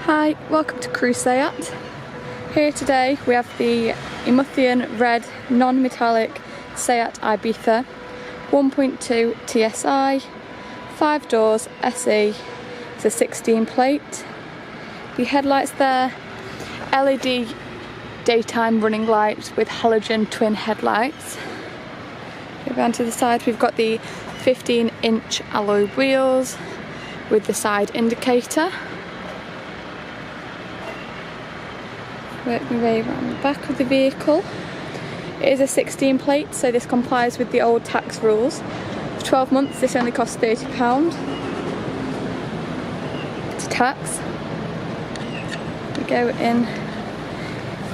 Hi, welcome to Crewe Seat. Here today we have the Emocion red non-metallic Seat Ibiza 1.2 TSI, 5 doors, SE, it's a 16 plate. The headlights there, LED daytime running lights with halogen twin headlights. Go down to the side, we've got the 15-inch alloy wheels with the side indicator. Work my way around the back of the vehicle. It is a 16 plate, so this complies with the old tax rules. For 12 months this only costs £30 to tax. We go in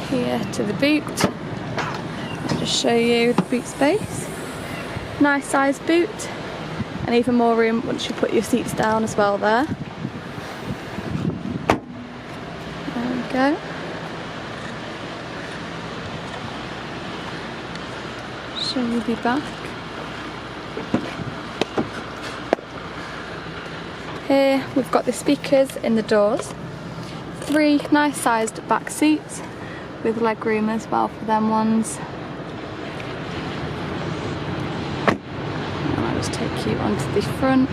here to the boot. I'll just show you the boot space. Nice sized boot, and even more room once you put your seats down as well there. There we go. Show you the back. Here we've got the speakers in the doors. 3 nice sized back seats with leg room as well for them ones. And I'll just take you onto the front.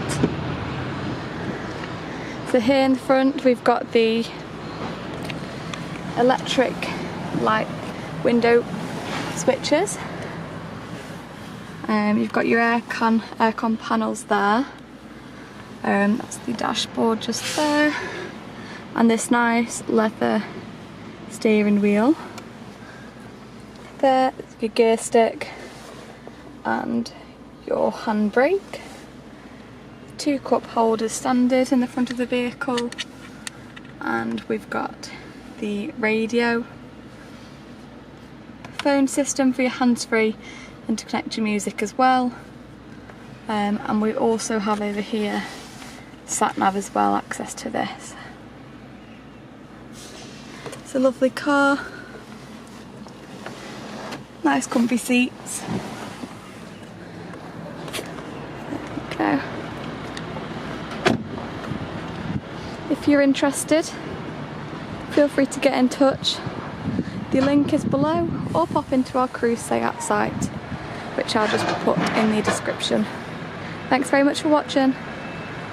So here in the front we've got the electric light window switches. You've got your aircon panels there. That's the dashboard just there. And this nice leather steering wheel. There is your gear stick and your handbrake. 2 cup holders standard in the front of the vehicle. And we've got the radio. Phone system for your hands-free and to connect your music as well. And we also have over here sat nav as well, access to this. It's a lovely car. Nice comfy seats. There we go. If you're interested, feel free to get in touch. The link is below, or pop into our Crewe Seat site, which I'll just put in the description. Thanks very much for watching.